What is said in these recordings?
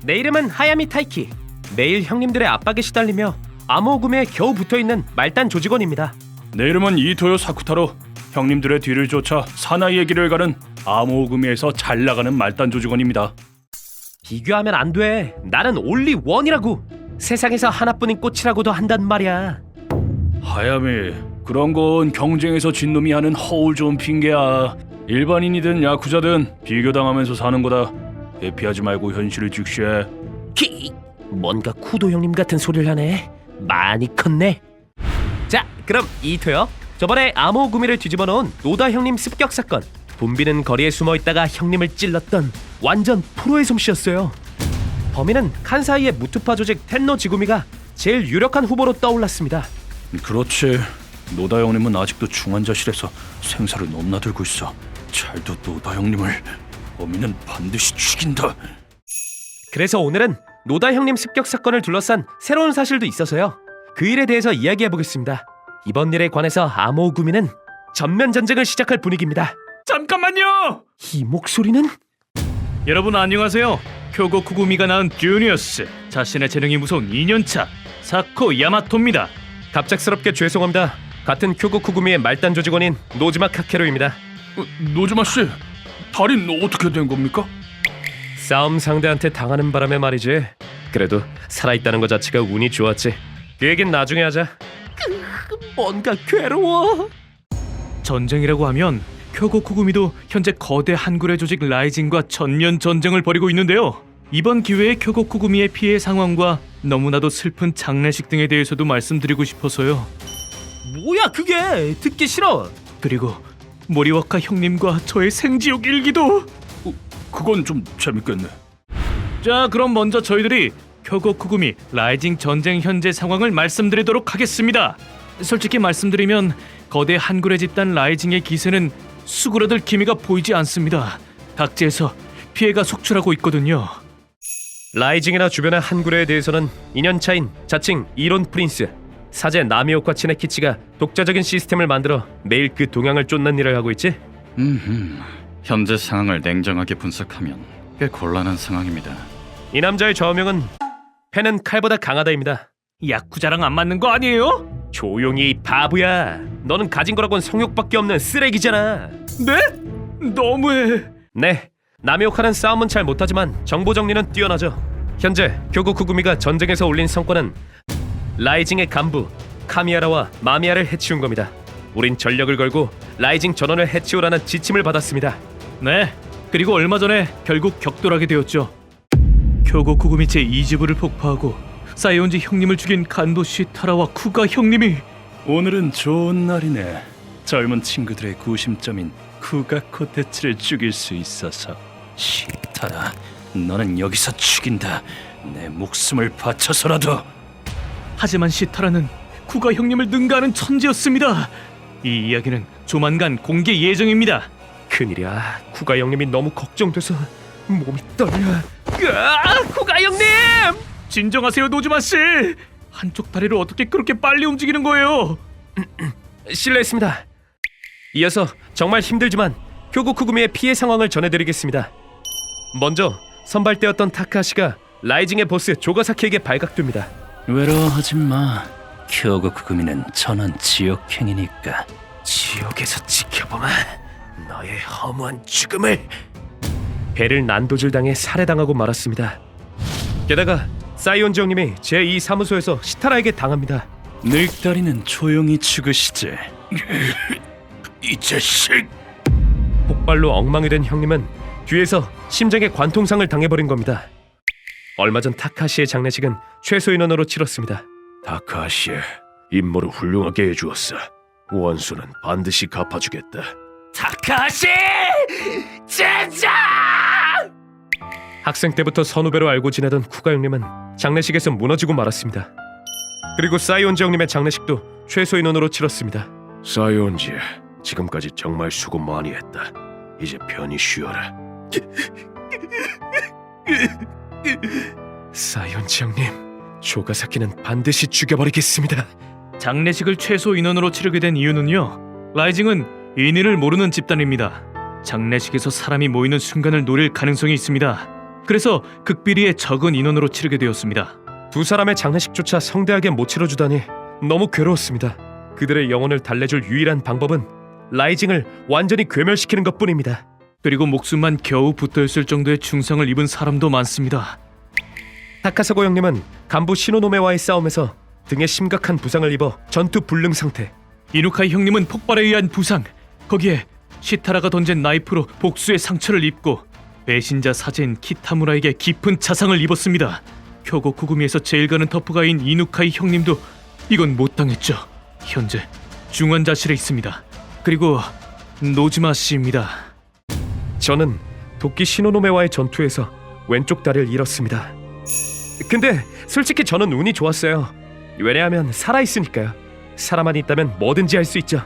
내 이름은 하야미 타이키. 매일 형님들의 압박에 시달리며 암호구미에 겨우 붙어있는 말단 조직원입니다. 내 이름은 이토요 사쿠타로. 형님들의 뒤를 쫓아 사나이의 길을 가는 암호구미에서 잘 나가는 말단 조직원입니다. 비교하면 안 돼. 나는 올리 원이라고. 세상에서 하나뿐인 꽃이라고도 한단 말이야. 하야미, 그런 건 경쟁에서 진 놈이 하는 허울 좋은 핑계야. 일반인이든 야쿠자든 비교당하면서 사는 거다. 회피하지 말고 현실을 직시해. 뭔가 쿠도 형님 같은 소리를 하네. 많이 컸네. 자, 그럼 이토요. 저번에 암호구미를 뒤집어 놓은 노다 형님 습격 사건. 붐비는 거리에 숨어있다가 형님을 찔렀던 완전 프로의 솜씨였어요. 범인은 칸사이의 무투파 조직 텐노 지구미가 제일 유력한 후보로 떠올랐습니다. 그렇지. 노다 형님은 아직도 중환자실에서 생사를 넘나들고 있어. 잘도 노다 형님을. 범인은 반드시 죽인다. 그래서 오늘은 노다 형님 습격 사건을 둘러싼 새로운 사실도 있어서요. 그 일에 대해서 이야기해보겠습니다. 이번 일에 관해서 암호구미는 전면 전쟁을 시작할 분위기입니다. 잠깐만요! 이 목소리는? 여러분 안녕하세요. 쿄고쿠구미가 낳은 주니어스, 자신의 재능이 무서운 2년차 사코 야마토입니다. 갑작스럽게 죄송합니다. 같은 쿄고쿠구미의 말단 조직원인 노즈마 카케루입니다. 노즈마 씨, 다리는 어떻게 된 겁니까? 싸움 상대한테 당하는 바람에 말이지. 그래도 살아있다는 것 자체가 운이 좋았지. 그 얘긴 나중에 하자. 뭔가 괴로워. 전쟁이라고 하면 쿄고쿠구미도 현재 거대 한굴의 조직 라이징과 전면 전쟁을 벌이고 있는데요. 이번 기회에 쿄고쿠구미의 피해 상황과 너무나도 슬픈 장례식 등에 대해서도 말씀드리고 싶어서요. 뭐야 그게? 듣기 싫어. 그리고 모리와카 형님과 저의 생지옥 일기도. 그건 좀 재밌겠네. 자, 그럼 먼저 저희들이 쿄고쿠구미 라이징 전쟁 현재 상황을 말씀드리도록 하겠습니다. 솔직히 말씀드리면 거대 한굴의 집단 라이징의 기세는 수그러들 기미가 보이지 않습니다. 각지에서 피해가 속출하고 있거든요. 라이징이나 주변의 한구레에 대해서는 2년차인 자칭 이론 프린스 사제 나미오카 치네키치가 독자적인 시스템을 만들어 매일 그 동향을 쫓는 일을 하고 있지. 현재 상황을 냉정하게 분석하면 꽤 곤란한 상황입니다. 이 남자의 좌우명은 패는 칼보다 강하다입니다. 야쿠자랑 안 맞는 거 아니에요? 조용히 바보야. 너는 가진 거라곤 성욕밖에 없는 쓰레기잖아. 네? 너무해. 네, 나미오카는 싸움은 잘 못하지만 정보 정리는 뛰어나죠. 현재 교고쿠구미가 전쟁에서 올린 성과는 라이징의 간부 카미야라와 마미야를 해치운 겁니다. 우린 전력을 걸고 라이징 전원을 해치우라는 지침을 받았습니다. 네, 그리고 얼마 전에 결국 격돌하게 되었죠. 쿄고쿠구미 제2지부를 폭파하고 사이온지 형님을 죽인 간도 시타라와 쿠가 형님이. 오늘은 좋은 날이네. 젊은 친구들의 구심점인 쿠가 코테츠를 죽일 수 있어서. 시타라, 너는 여기서 죽인다. 내 목숨을 바쳐서라도. 하지만 시타라는 쿠가 형님을 능가하는 천재였습니다. 이 이야기는 조만간 공개 예정입니다. 큰일이야. 쿠가 형님이 너무 걱정돼서 몸이 떨려. 쿠가 형님! 진정하세요, 노즈마 씨. 한쪽 다리를 어떻게 그렇게 빨리 움직이는 거예요? 실례했습니다. 이어서 정말 힘들지만 교고쿠구미의 피해 상황을 전해드리겠습니다. 먼저 선발대였던 타카시가 라이징의 보스 조가사키에게 발각됩니다. 외로워하지 마. 쿄고쿠구미는 전원 지옥행이니까. 지옥에서 지켜보마. 너의 허무한 죽음을. 배를 난도질당해 살해당하고 말았습니다. 게다가 사이온지 형님이 제2 사무소에서 시타라에게 당합니다. 늙다리는 조용히 죽으시지. 이 자식. 폭발로 엉망이 된 형님은 뒤에서 심장에 관통상을 당해버린 겁니다. 얼마 전 타카시의 장례식은 최소 인원으로 치렀습니다. 타카시, 임무를 훌륭하게 해주었어. 원수는 반드시 갚아주겠다. 타카시! 젠장! 학생 때부터 선후배로 알고 지내던 쿠가 형님은 장례식에서 무너지고 말았습니다. 그리고 사이온지 형님의 장례식도 최소 인원으로 치렀습니다. 사이온지, 지금까지 정말 수고 많이 했다. 이제 편히 쉬어라. 사이온지 형님, 조가사키는 반드시 죽여버리겠습니다. 장례식을 최소 인원으로 치르게 된 이유는요, 라이징은 인인을 모르는 집단입니다. 장례식에서 사람이 모이는 순간을 노릴 가능성이 있습니다. 그래서 극비리의 적은 인원으로 치르게 되었습니다. 두 사람의 장례식조차 성대하게 못 치러주다니 너무 괴로웠습니다. 그들의 영혼을 달래줄 유일한 방법은 라이징을 완전히 괴멸시키는 것뿐입니다. 그리고 목숨만 겨우 붙어있을 정도의 중상을 입은 사람도 많습니다. 타카사고 형님은 간부 시노노메와의 싸움에서 등에 심각한 부상을 입어 전투 불능 상태. 이누카이 형님은 폭발에 의한 부상, 거기에 시타라가 던진 나이프로 복수의 상처를 입고 배신자 사제인 키타무라에게 깊은 자상을 입었습니다. 쿄고쿠구미에서 제일 가는 터프가인 이누카이 형님도 이건 못 당했죠. 현재 중환자실에 있습니다. 그리고 노지마 씨입니다. 저는 도끼 시노노메와의 전투에서 왼쪽 다리를 잃었습니다. 근데 솔직히 저는 운이 좋았어요. 왜냐하면 살아있으니까요. 사람만 있다면 뭐든지 할 수 있죠.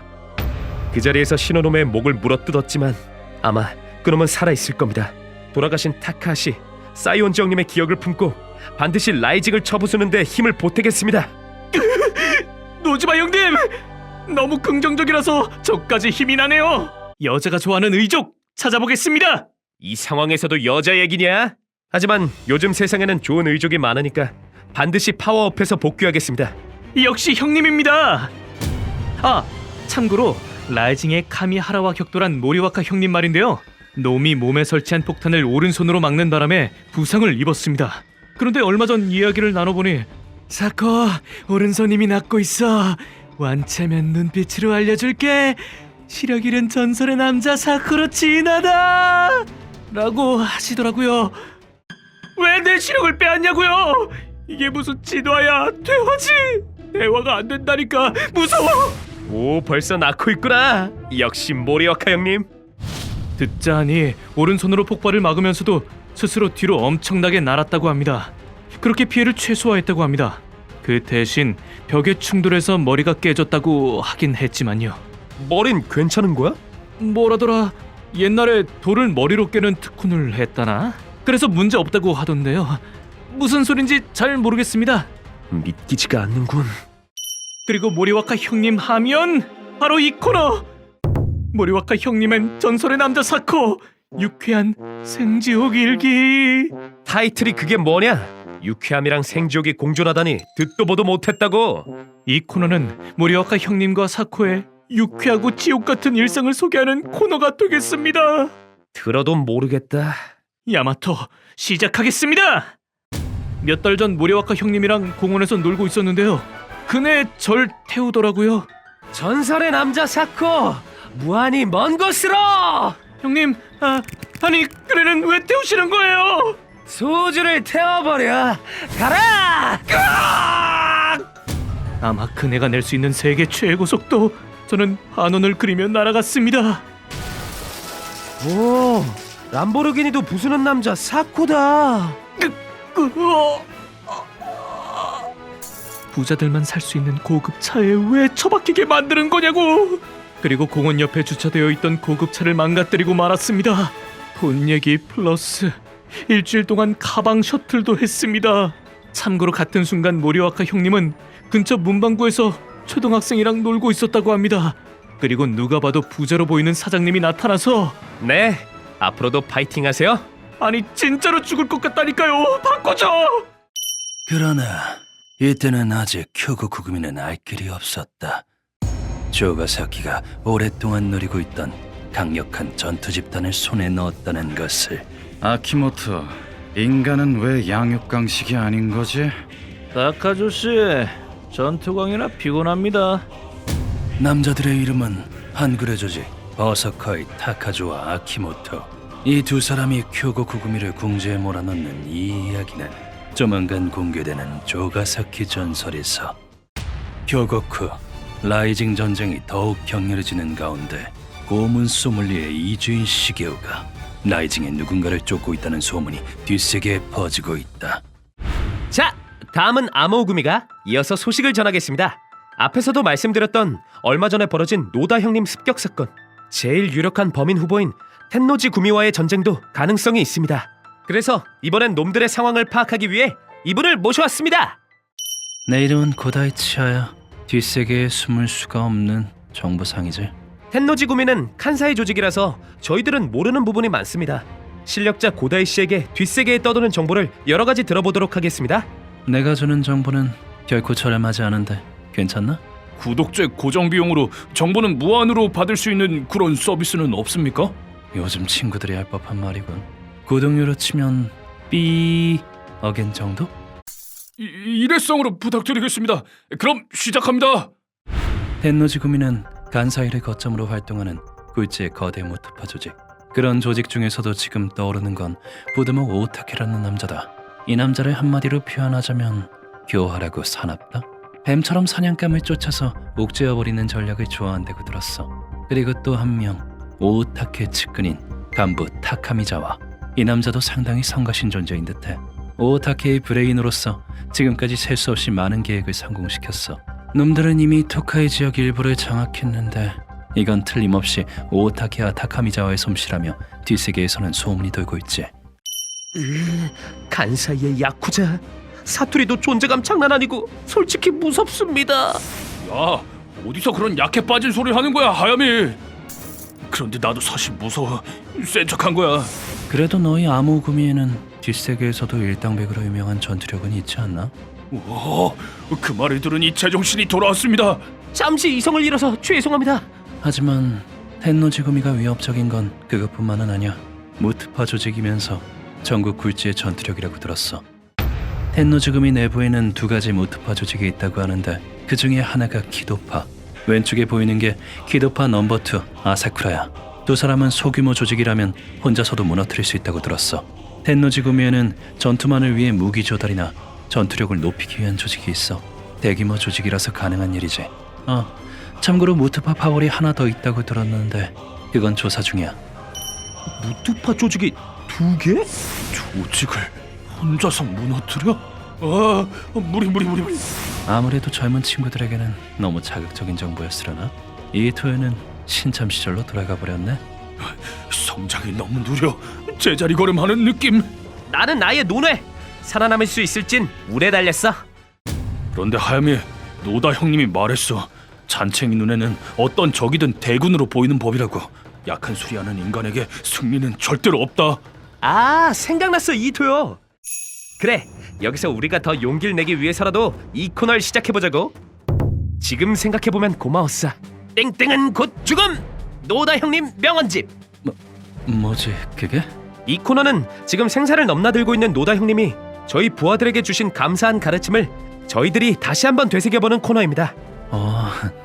그 자리에서 시노노메의 목을 물어뜯었지만 아마 그놈은 살아있을 겁니다. 돌아가신 타카시, 사이온지 형님의 기억을 품고 반드시 라이징을 쳐부수는데 힘을 보태겠습니다. 노지마 형님! 너무 긍정적이라서 저까지 힘이 나네요. 여자가 좋아하는 의족 찾아보겠습니다. 이 상황에서도 여자 얘기냐? 하지만 요즘 세상에는 좋은 의족이 많으니까 반드시 파워업해서 복귀하겠습니다. 역시 형님입니다. 아, 참고로 라이징의 카미하라와 격돌한 모리와카 형님 말인데요. 놈이 몸에 설치한 폭탄을 오른손으로 막는 바람에 부상을 입었습니다. 그런데 얼마 전 이야기를 나눠보니 사코, 오른손 힘이 낫고 있어. 완체면 눈빛으로 알려줄게. 시력 잃은 전설의 남자 사쿠로 진하다 라고 하시더라고요. 왜 내 시력을 빼앗냐고요? 이게 무슨 진화야? 대화지? 대화가 안 된다니까. 무서워. 오, 벌써 낳고 있구나. 역시 모리와카 형님. 듣자 하니 오른손으로 폭발을 막으면서도 스스로 뒤로 엄청나게 날았다고 합니다. 그렇게 피해를 최소화했다고 합니다. 그 대신 벽에 충돌해서 머리가 깨졌다고 하긴 했지만요. 머린 괜찮은 거야? 뭐라더라, 옛날에 돌을 머리로 깨는 특훈을 했다나? 그래서 문제 없다고 하던데요. 무슨 소린지 잘 모르겠습니다. 믿기지가 않는군. 그리고 모리와카 형님 하면 바로 이 코너! 모리와카 형님은 전설의 남자 사코, 유쾌한 생지옥 일기. 타이틀이 그게 뭐냐? 유쾌함이랑 생지옥이 공존하다니 듣도 보도 못했다고. 이 코너는 모리와카 형님과 사코의 유쾌하고 지옥 같은 일상을 소개하는 코너가 되겠습니다. 들어도 모르겠다. 야마토, 시작하겠습니다. 몇 달 전 모리와카 형님이랑 공원에서 놀고 있었는데요. 그네 절 태우더라고요. 전설의 남자 사코, 무한히 먼 곳으로. 형님, 아니 그네는 왜 태우시는 거예요? 소주를 태워버려. 가라. 아마 그네가 낼 수 있는 세계 최고 속도. 저는 한원을 그리며 날아갔습니다. 오, 람보르기니도 부수는 남자 사코다. 부자들만 살 수 있는 고급 차에 왜 처박히게 만드는 거냐고. 그리고 공원 옆에 주차되어 있던 고급 차를 망가뜨리고 말았습니다. 돈 얘기 플러스 일주일 동안 가방 셔틀도 했습니다. 참고로 같은 순간 모리와카 형님은 근처 문방구에서 초등학생이랑 놀고 있었다고 합니다. 그리고 누가 봐도 부자로 보이는 사장님이 나타나서 네, 앞으로도 파이팅 하세요. 아니 진짜로 죽을 것 같다니까요. 바꿔줘. 그러나 이때는 아직 쿄고쿠구미는 알 길이 없었다. 조가사키가 오랫동안 노리고 있던 강력한 전투 집단을 손에 넣었다는 것을. 아키모토, 인간은 왜 양육강식이 아닌 거지? 타카조씨, 전투광이라 피곤합니다. 남자들의 이름은 한글의 조직 버서커의 타카조와 아키모토. 이 두 사람이 쿄고쿠구미를 궁지에 몰아넣는 이 이야기는 조만간 공개되는 조가사키 전설에서 쿄고쿠 라이징 전쟁이 더욱 격렬해지는 가운데 고문 소믈리에 이주인 시게오가 라이징에 누군가를 쫓고 있다는 소문이 뒷세계에 퍼지고 있다. 자, 다음은 아모구미가 이어서 소식을 전하겠습니다. 앞에서도 말씀드렸던 얼마 전에 벌어진 노다 형님 습격 사건. 제일 유력한 범인 후보인 텐노지 구미와의 전쟁도 가능성이 있습니다. 그래서 이번엔 놈들의 상황을 파악하기 위해 이분을 모셔왔습니다. 내 이름은 고다이 치아야. 뒷세계에 숨을 수가 없는 정보상이지. 텐노지 구미는 칸사이 조직이라서 저희들은 모르는 부분이 많습니다. 실력자 고다이 씨에게 뒷세계에 떠도는 정보를 여러 가지 들어보도록 하겠습니다. 내가 주는 정보는 결코 저렴하지 않은데 괜찮나? 구독제 고정 비용으로 정보는 무한으로 받을 수 있는 그런 서비스는 없습니까? 요즘 친구들이 할 법한 말이군. 구독료로 치면 삐 어겐 정도? 일회성으로 부탁드리겠습니다. 그럼 시작합니다. 텐노지 구미는 간사이를 거점으로 활동하는 굴지의 거대 무트파 조직. 그런 조직 중에서도 지금 떠오르는 건 부드목 오타케라는 남자다. 이 남자를 한마디로 표현하자면 교활하고 사납다. 뱀처럼 사냥감을 쫓아서 옥죄어버리는 전략을 좋아한다고 들었어. 그리고 또 한 명, 오타케 측근인 간부 타카미자와. 이 남자도 상당히 성가신 존재인 듯해. 오타케의 브레인으로서 지금까지 셀 수 없이 많은 계획을 성공시켰어. 놈들은 이미 토카이 지역 일부를 장악했는데 이건 틀림없이 오타케와 타카미자와의 솜씨라며 뒷세계에서는 소문이 돌고 있지. 간사이의 야쿠자. 사투리도 존재감 장난 아니고 솔직히 무섭습니다. 야, 어디서 그런 약해 빠진 소리 하는 거야, 하야미? 그런데 나도 사실 무서워. 센 척한 거야. 그래도 너희 아무구미에는 뒷세계에서도 일당백으로 유명한 전투력은 있지 않나? 오, 그 말을 들으니 제정신이 돌아왔습니다. 잠시 이성을 잃어서 죄송합니다. 하지만 텐노지구미가 위협적인 건 그것뿐만은 아니야. 무트파 조직이면서 전국 굴지의 전투력이라고 들었어. 텐노지구미 내부에는 두 가지 무트파 조직이 있다고 하는데 그 중에 하나가 키도파. 왼쪽에 보이는 게 키도파 넘버 2 아사쿠라야. 두 사람은 소규모 조직이라면 혼자서도 무너뜨릴 수 있다고 들었어. 텐노지구미에는 전투만을 위해 무기 조달이나 전투력을 높이기 위한 조직이 있어. 대규모 조직이라서 가능한 일이지. 참고로 무트파 파월이 하나 더 있다고 들었는데 그건 조사 중이야. 무트파 조직이 2개? 조직을 혼자서 무너뜨려? 무리. 아무래도 젊은 친구들에게는 너무 자극적인 정보였으려나? 이 토요는 신참 시절로 돌아가 버렸네. 성장이 너무 느려. 제자리 걸음하는 느낌. 나는 나의 논외. 살아남을 수 있을진 물에 달렸어. 그런데 하야미, 노다 형님이 말했어. 잔챙이 눈에는 어떤 적이든 대군으로 보이는 법이라고. 약한 수리하는 인간에게 승리는 절대로 없다. 아, 생각났어 이토요. 그래, 여기서 우리가 더 용기를 내기 위해서라도 이 코너를 시작해보자고. 지금 생각해보면 고마웠어. 땡땡은 곧 죽음. 노다 형님 명언집. 뭐지 그게? 이 코너는 지금 생사를 넘나들고 있는 노다 형님이 저희 부하들에게 주신 감사한 가르침을 저희들이 다시 한번 되새겨보는 코너입니다.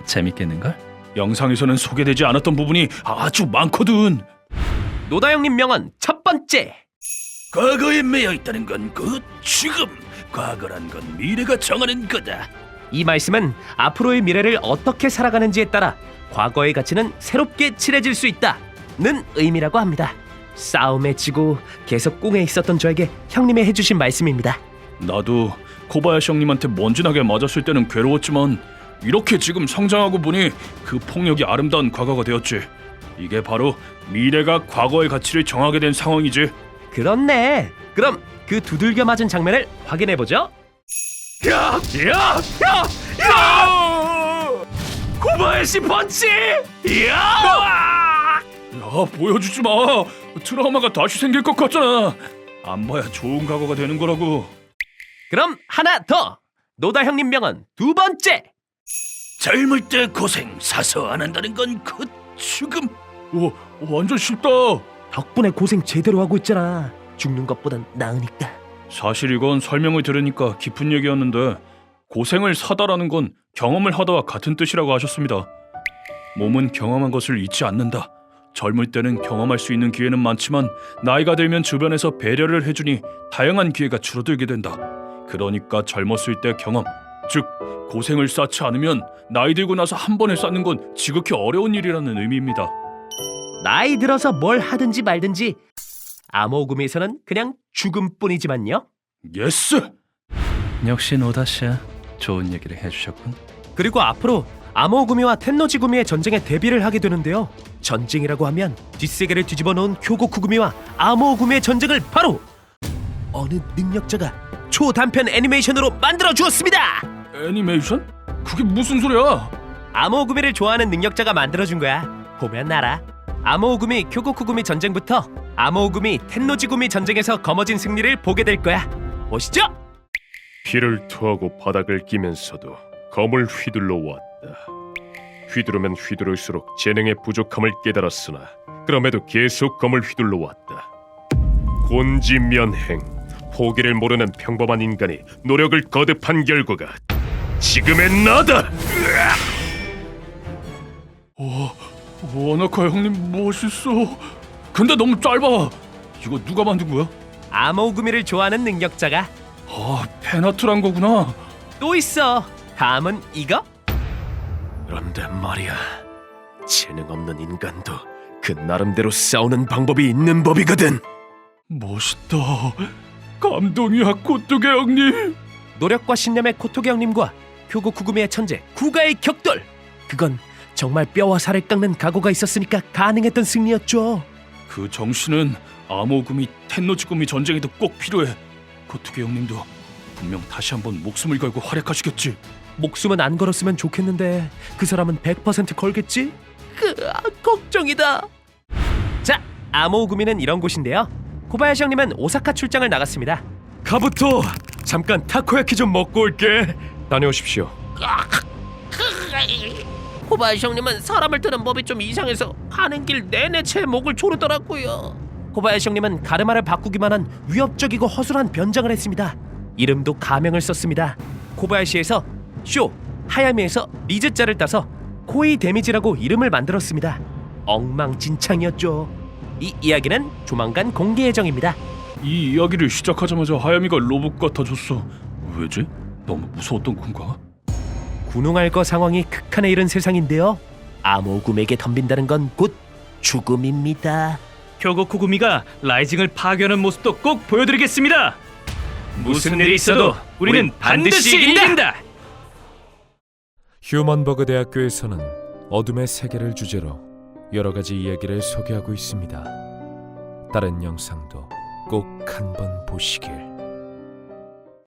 재밌겠는걸? 영상에서는 소개되지 않았던 부분이 아주 많거든. 노다 형님 명언 첫 번째. 과거에 매여 있다는 건 곧 지금. 과거란 건 미래가 정하는 거다. 이 말씀은 앞으로의 미래를 어떻게 살아가는지에 따라 과거의 가치는 새롭게 칠해질 수 있다는 의미라고 합니다. 싸움에 지고 계속 꽁에 있었던 저에게 형님이 해주신 말씀입니다. 나도 코바야시 형님한테 먼지나게 맞았을 때는 괴로웠지만 이렇게 지금 성장하고 보니 그 폭력이 아름다운 과거가 되었지. 이게 바로 미래가 과거의 가치를 정하게 된 상황이지. 그렇네. 그럼 그 두들겨 맞은 장면을 확인해보죠. 야! 코바야시 펀치! 야, 보여주지 마. 트라우마가 다시 생길 것 같잖아. 안 봐야 좋은 과거가 되는 거라고. 그럼 하나 더. 노다 형님 명언 두 번째. 젊을 때 고생 사서 안 한다는 건 곧 죽음. 오, 완전 쉽다. 덕분에 고생 제대로 하고 있잖아. 죽는 것보단 나으니까. 사실 이건 설명을 들으니까 깊은 얘기였는데 고생을 사다라는 건 경험을 하다와 같은 뜻이라고 하셨습니다. 몸은 경험한 것을 잊지 않는다. 젊을 때는 경험할 수 있는 기회는 많지만 나이가 들면 주변에서 배려를 해주니 다양한 기회가 줄어들게 된다. 그러니까 젊었을 때 경험, 즉 고생을 쌓지 않으면 나이 들고 나서 한 번에 쌓는 건 지극히 어려운 일이라는 의미입니다. 나이 들어서 뭘 하든지 말든지 암호구미에서는 그냥 죽음뿐이지만요. 예스! 역시 노다씨야. 좋은 얘기를 해주셨군. 그리고 앞으로 암호구미와 텐노지구미의 전쟁에 대비를 하게 되는데요. 전쟁이라고 하면 뒷세계를 뒤집어 놓은 교고쿠구미와 암호구미의 전쟁을 바로 어느 능력자가 초단편 애니메이션으로 만들어 주었습니다. 애니메이션? 그게 무슨 소리야? 암호구미를 좋아하는 능력자가 만들어준 거야. 보면 알아. 암호구미 교고쿠구미 전쟁부터 아모구미 텐노지구미 전쟁에서 거머쥔 승리를 보게 될 거야. 보시죠. 피를 토하고 바닥을 끼면서도 검을 휘둘러 왔다. 휘두르면 휘두를수록 재능의 부족함을 깨달았으나 그럼에도 계속 검을 휘둘러 왔다. 곤지면행, 포기를 모르는 평범한 인간이 노력을 거듭한 결과가 지금의 나다. 와나카 형님 멋있어. 근데 너무 짧아. 이거 누가 만든 거야? 아모구미를 좋아하는 능력자가 아, 팬아트란 거구나. 또 있어. 다음은 이거? 그런데 말이야, 재능 없는 인간도 그 나름대로 싸우는 방법이 있는 법이거든. 멋있다. 감동이야, 코토게 형님. 노력과 신념의 코토게 형님과 교고쿠구미의 천재 구가의 격돌. 그건 정말 뼈와 살을 깎는 각오가 있었으니까 가능했던 승리였죠. 그 정신은 아모구미 텐노지구미 전쟁에도 꼭 필요해. 코토게 형님도 분명 다시 한번 목숨을 걸고 활약하시겠지. 목숨은 안 걸었으면 좋겠는데 그 사람은 100% 걸겠지? 걱정이다. 자, 아모구미는 이런 곳인데요. 코바야시 형님은 오사카 출장을 나갔습니다. 가부토, 잠깐 타코야키 좀 먹고 올게. 다녀오십시오. 코바야시 형님은 사람을 드는 법이 좀 이상해서 가는 길 내내 제 목을 조르더라고요. 코바야시 형님은 가르마를 바꾸기만 한 위협적이고 허술한 변장을 했습니다. 이름도 가명을 썼습니다. 코바야시에서 쇼, 하야미에서 리즈자를 따서 코이 데미지라고 이름을 만들었습니다. 엉망진창이었죠. 이 이야기는 조만간 공개 예정입니다. 이 이야기를 시작하자마자 하야미가 로봇 같아졌어. 왜지? 너무 무서웠던 건가? 군웅할 거 상황이 극한에 이른 세상인데요. 아모구미에게 덤빈다는 건 곧 죽음입니다. 교고쿠구미가 라이징을 파괴하는 모습도 꼭 보여드리겠습니다. 무슨 일이 있어도 우리는 반드시 이긴다. 휴먼버그 대학교에서는 어둠의 세계를 주제로 여러 가지 이야기를 소개하고 있습니다. 다른 영상도 꼭 한번 보시길.